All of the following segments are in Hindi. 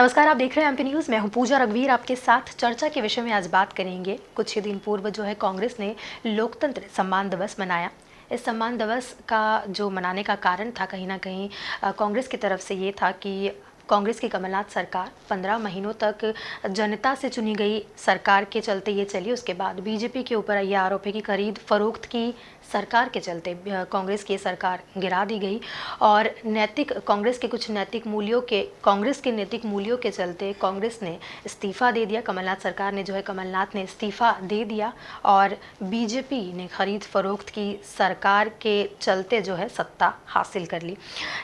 नमस्कार, आप देख रहे हैं एमपी न्यूज़। मैं हूं पूजा रघुवीर, आपके साथ चर्चा के विषय में आज बात करेंगे। कुछ ही दिन पूर्व जो है कांग्रेस ने लोकतंत्र सम्मान दिवस मनाया। इस सम्मान दिवस का जो मनाने का कारण था कहीं ना कहीं कांग्रेस की तरफ से ये था कि कांग्रेस की कमलनाथ सरकार 15 महीनों तक जनता से चुनी गई सरकार के चलते ये चली। उसके बाद बीजेपी के ऊपर ये आरोप है कि खरीद फरोख्त की सरकार के चलते कांग्रेस की सरकार गिरा दी गई और कांग्रेस के नैतिक मूल्यों के चलते कांग्रेस ने इस्तीफा दे दिया। कमलनाथ सरकार ने जो है कमलनाथ ने इस्तीफा दे दिया और बीजेपी ने खरीद फरोख्त की सरकार के चलते जो है सत्ता हासिल कर ली।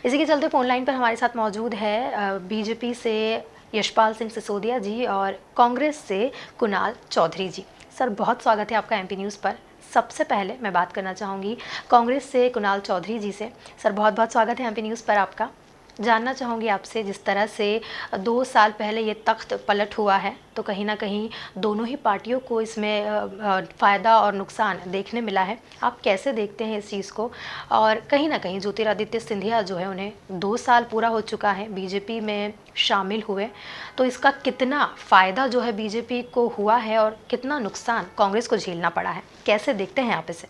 इसी के चलते फोन लाइन पर हमारे साथ मौजूद है बीजेपी से यशपाल सिंह सिसोदिया जी और कांग्रेस से कुणाल चौधरी जी। सर, बहुत स्वागत है आपका एमपी न्यूज़ पर। सबसे पहले मैं बात करना चाहूँगी कांग्रेस से कुणाल चौधरी जी से। सर, बहुत बहुत स्वागत है एमपी न्यूज़ पर आपका। जानना चाहूँगी आपसे, जिस तरह से 2 साल पहले ये तख्त पलट हुआ है तो कहीं ना कहीं दोनों ही पार्टियों को इसमें फ़ायदा और नुकसान देखने मिला है। आप कैसे देखते हैं इस चीज़ को? और कहीं ना कहीं ज्योतिरादित्य सिंधिया जो है उन्हें 2 साल पूरा हो चुका है बीजेपी में शामिल हुए, तो इसका कितना फ़ायदा जो है बीजेपी को हुआ है और कितना नुकसान कांग्रेस को झेलना पड़ा है? कैसे देखते हैं आप इसे?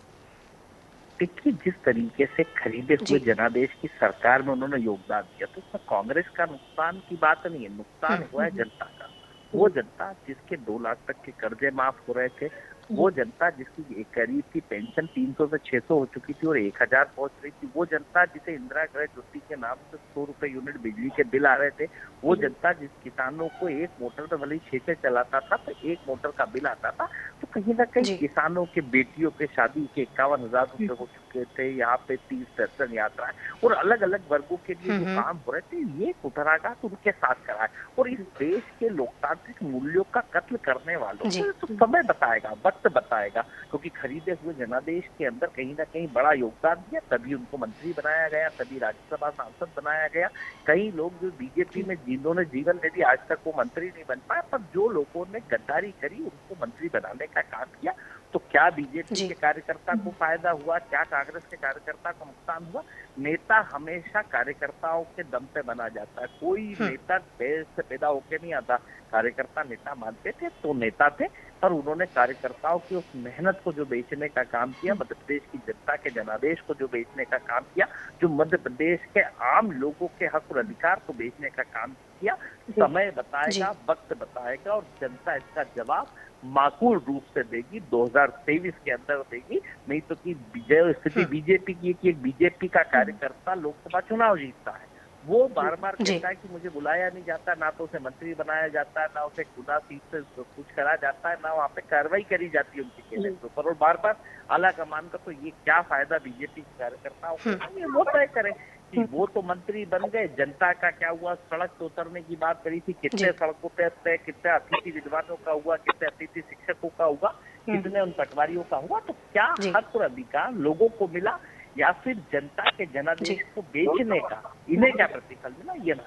देखिए, जिस तरीके से खरीदे हुए जी। जनादेश की सरकार में उन्होंने योगदान दिया, तो उसमें कांग्रेस का नुकसान की बात नहीं है। नुकसान हुआ है जनता का। वो जनता जिसके 2 लाख तक के कर्जे माफ हो रहे थे, वो जनता जिसकी एक करीब की पेंशन 300 से 600 हो चुकी थी और 1000 पहुंच रही थी, वो जनता जिसे इंदिरा गृह ज्योति के नाम से 100 रुपए यूनिट बिजली के बिल आ रहे थे, वो जनता जिस किसानों को एक मोटर पे भले ही 6 से चलाता था तो एक मोटर का बिल आता था, तो कहीं ना कहीं जी। किसानों के बेटियों के शादी के 51,000 रुपए हो चुके थे। यहाँ पे 30 दर्शन यात्रा और अलग अलग वर्गों के लिए जो काम हो रहे थे, ये कुतराघात उनके साथ करा है। और इस देश के लोकतांत्रिक मूल्यों का कत्ल करने वालों जी। को तो समय बताएगा, वक्त बताएगा, क्योंकि खरीदे हुए जनादेश के अंदर कहीं ना कहीं बड़ा योगदान दिया, तभी उनको मंत्री बनाया गया, तभी राज्यसभा सांसद बनाया गया। कई लोग जो बीजेपी में जिन्होंने जीवन दे दिया, आज तक वो मंत्री नहीं बन पाए, पर जो लोगों ने गद्दारी करी उनको मंत्री बनाने का काम किया। तो क्या बीजेपी के कार्यकर्ता को फायदा हुआ, क्या कांग्रेस के कार्यकर्ता को नुकसान हुआ? नेता हमेशा कार्यकर्ताओं के दम पे बना जाता है। कोई नेता देश से पैदा होकर नहीं आता। कार्यकर्ता नेता मानते थे तो नेता थे, पर उन्होंने कार्यकर्ताओं की उस मेहनत को जो बेचने का काम किया, मध्य प्रदेश की जनता के जनादेश को जो बेचने का काम किया, जो मध्य प्रदेश के आम लोगों के हक और अधिकार को बेचने का काम किया, समय बताएगा, वक्त बताएगा और जनता इसका जवाब माकूल रूप से देगी, 2023 के अंदर देगी। नहीं तो कि विजय स्थिति बीजेपी की है कि एक बीजेपी का कार्यकर्ता लोकसभा चुनाव जीतता है, वो बार बार कहता है कि मुझे बुलाया नहीं जाता, ना तो उसे मंत्री बनाया जाता है, ना उसे खुदा सीट से कुछ करा जाता है, ना वहाँ पे कार्रवाई करी जाती है उनके कहने के ऊपर, और बार बार आला कमान का। तो ये क्या फायदा बीजेपी के कार्यकर्ताओं को, वो तय करें कि वो तो मंत्री बन गए, जनता का क्या हुआ? सड़क पे उतरने की बात करी थी, कितने सड़कों पे तय, कितने अतिथि विद्वानों का हुआ, कितने अतिथि शिक्षकों का हुआ, कितने उन पटवारियों का हुआ? तो क्या हक और अधिकार लोगों को मिला या फिर जनता के जनादेश को बेचने का इन्हें क्या प्रतिफल मिला? ये ना।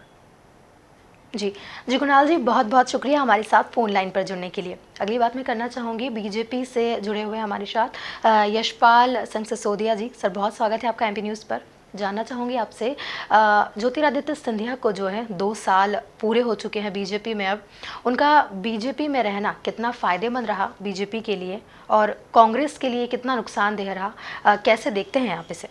जी। जी कुणाल जी, बहुत बहुत शुक्रिया हमारे साथ फ़ोन लाइन पर जुड़ने के लिए। अगली बात मैं करना चाहूँगी बीजेपी से जुड़े हुए हमारे साथ यशपाल सिंह सिसोदिया जी। सर, बहुत स्वागत है आपका एमपी न्यूज़ पर। जानना चाहूँगी आपसे, ज्योतिरादित्य सिंधिया को जो है 2 साल पूरे हो चुके हैं बीजेपी में। अब उनका बीजेपी में रहना कितना फ़ायदेमंद रहा बीजेपी के लिए और कांग्रेस के लिए कितना नुकसानदेह रहा? कैसे देखते हैं आप इसे?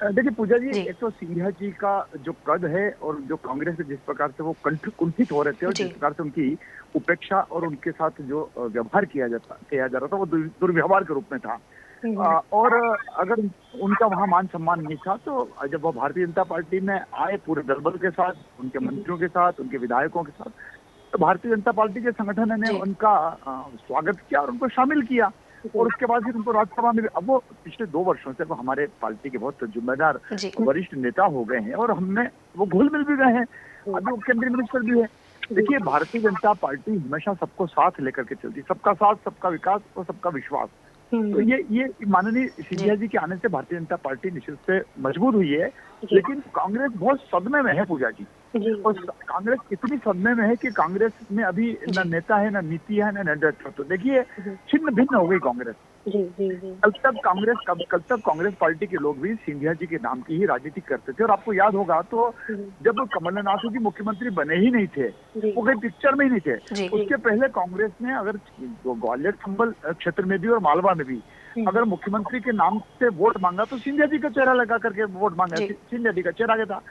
देखिए पूजा जी, एक तो सिंधिया जी का जो कद है और जो कांग्रेस से जिस प्रकार से वो कुंठित हो रहे थे और जिस प्रकार से उनकी उपेक्षा और उनके साथ जो व्यवहार किया जा रहा था वो दुर्व्यवहार के रूप में था। और अगर उनका वहां मान सम्मान नहीं था, तो जब वो भारतीय जनता पार्टी में आए पूरे दलबल के साथ, उनके मंत्रियों के साथ, उनके विधायकों के साथ, तो भारतीय जनता पार्टी के संगठन ने उनका स्वागत किया और उनको शामिल किया और उसके बाद फिर उनको राज्यसभा में। अब वो पिछले 2 वर्षों से वो हमारे पार्टी के बहुत जिम्मेदार वरिष्ठ नेता हो गए हैं और हमने वो घुल मिल भी गए हैं, अभी वो केंद्रीय मिनिस्टर भी है। देखिए, भारतीय जनता पार्टी हमेशा सबको साथ लेकर के चलती, सबका साथ, सबका विकास और सबका विश्वास। तो ये माननीय सिंधिया जी के आने से भारतीय जनता पार्टी निश्चित से मजबूत हुई है, लेकिन कांग्रेस बहुत सदमे में है पूजा जी। और कांग्रेस इतनी सदमे में है कि कांग्रेस में अभी न नेता है, न नीति है, न नेतृत्व। तो देखिए छिन्न भिन्न हो गई कांग्रेस। कल तक कांग्रेस पार्टी के लोग भी सिंधिया जी के नाम की ही राजनीति करते थे। और आपको याद होगा तो जब कमलनाथ जी मुख्यमंत्री बने ही नहीं थे, वो कहीं पिक्चर में ही नहीं थे, उसके पहले कांग्रेस ने अगर ग्वालियर संभल क्षेत्र में भी और मालवा में भी अगर मुख्यमंत्री के नाम से वोट मांगा तो सिंधिया जी का चेहरा लगा करके वोट मांगा, सिंधिया जी का चेहरा आगे था।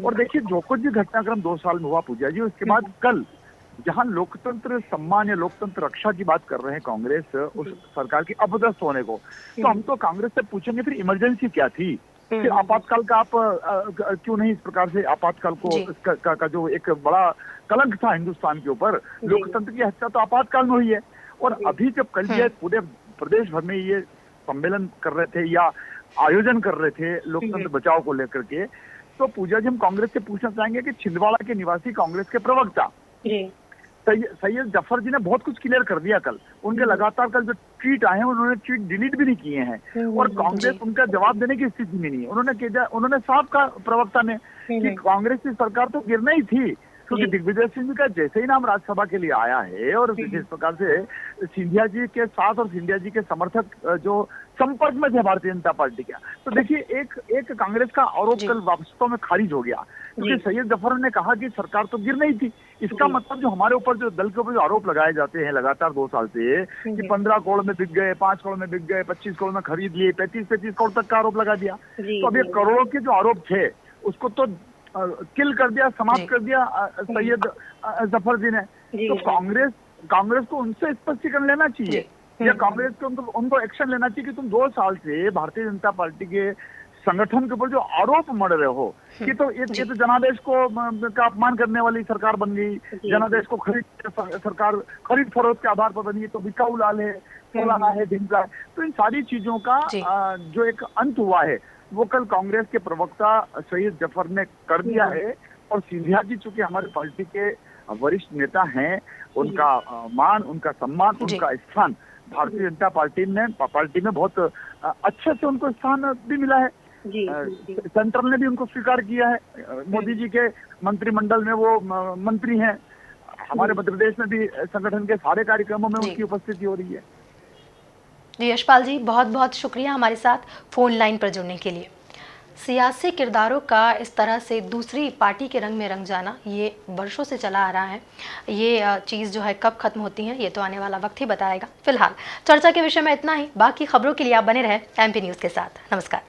और देखिए जो कुछ भी घटनाक्रम 2 साल में हुआ पूजा जी, उसके बाद कल जहां लोकतंत्र सम्मान या लोकतंत्र रक्षा की बात कर रहे हैं कांग्रेस उस सरकार की अपदस्थ होने को, तो हम तो कांग्रेस से पूछेंगे फिर इमरजेंसी क्या थी, फिर आपातकाल का आप क्यों नहीं इस प्रकार से आपातकाल को का जो एक बड़ा कलंक था हिंदुस्तान के ऊपर, लोकतंत्र की हत्या तो आपातकाल में हुई है। और अभी जब कल ये पूरे प्रदेश भर में ये सम्मेलन कर रहे थे या आयोजन कर रहे थे लोकतंत्र बचाओ को लेकर के, तो पूजा जी हम कांग्रेस से पूछना चाहेंगे कि छिंदवाड़ा के निवासी कांग्रेस के प्रवक्ता सैयद जफर जी ने बहुत कुछ क्लियर कर दिया कल। उनके लगातार कल जो ट्वीट आए हैं उन्होंने ट्वीट डिलीट भी नहीं किए हैं और कांग्रेस उनका जवाब देने की स्थिति में नहीं है। उन्होंने साफ कहा प्रवक्ता ने कि कांग्रेस की सरकार तो गिरना ही थी, क्योंकि दिग्विजय सिंह जी का जैसे ही नाम राज्यसभा के लिए आया है और जिस प्रकार से सिंधिया जी के साथ और सिंधिया जी के समर्थक जो संपर्क में थे भारतीय जनता पार्टी का, तो देखिए एक कांग्रेस का आरोप कल वास्तव में खारिज हो गया, क्योंकि सैयद जफर ने कहा कि सरकार तो गिर नहीं थी। इसका मतलब जो हमारे ऊपर जो दल के ऊपर जो आरोप लगाए जाते हैं लगातार 2 साल से कि 15 करोड़ में बिक गए, 5 करोड़ में बिक गए, 25 करोड़ में खरीद लिए, 35 करोड़ तक का आरोप लगा दिया। तो अब ये करोड़ों के जो आरोप थे उसको तो किल कर दिया, समाप्त कर दिया सैयद जफर जी ने। तो कांग्रेस को उनसे स्पष्टीकरण लेना चाहिए या कांग्रेस को उनको एक्शन लेना चाहिए कि तुम 2 साल से भारतीय जनता पार्टी के संगठन के ऊपर जो आरोप मढ़ रहे हो कि तो ये तो जनादेश को का अपमान करने वाली सरकार बन गई, जनादेश को सरकार खरीद फरोख्त के आधार पर बनी है, तो बिकाऊ लाल है, फलाना है, ढिमका है। तो इन सारी चीजों का जो एक अंत हुआ है वो कल कांग्रेस के प्रवक्ता सैयद जफर ने कर दिया है। और सिंधिया जी चूंकि हमारी पार्टी के वरिष्ठ नेता हैं, उनका मान, उनका सम्मान, उनका स्थान भारतीय जनता पार्टी में बहुत अच्छे से उनको स्थान भी मिला है। सेंट्रल ने भी उनको स्वीकार किया है, मोदी जी के मंत्रिमंडल में वो मंत्री हैं। हमारे मध्य प्रदेश में भी संगठन के सारे कार्यक्रमों में उनकी उपस्थिति हो रही है। जी यशपाल जी, बहुत बहुत शुक्रिया हमारे साथ फोन लाइन पर जुड़ने के लिए। सियासी किरदारों का इस तरह से दूसरी पार्टी के रंग में रंग जाना ये वर्षों से चला आ रहा है। ये चीज़ जो है कब खत्म होती है ये तो आने वाला वक्त ही बताएगा। फिलहाल चर्चा के विषय में इतना ही। बाकी खबरों के लिए आप बने रहे MP न्यूज़ के साथ। नमस्कार।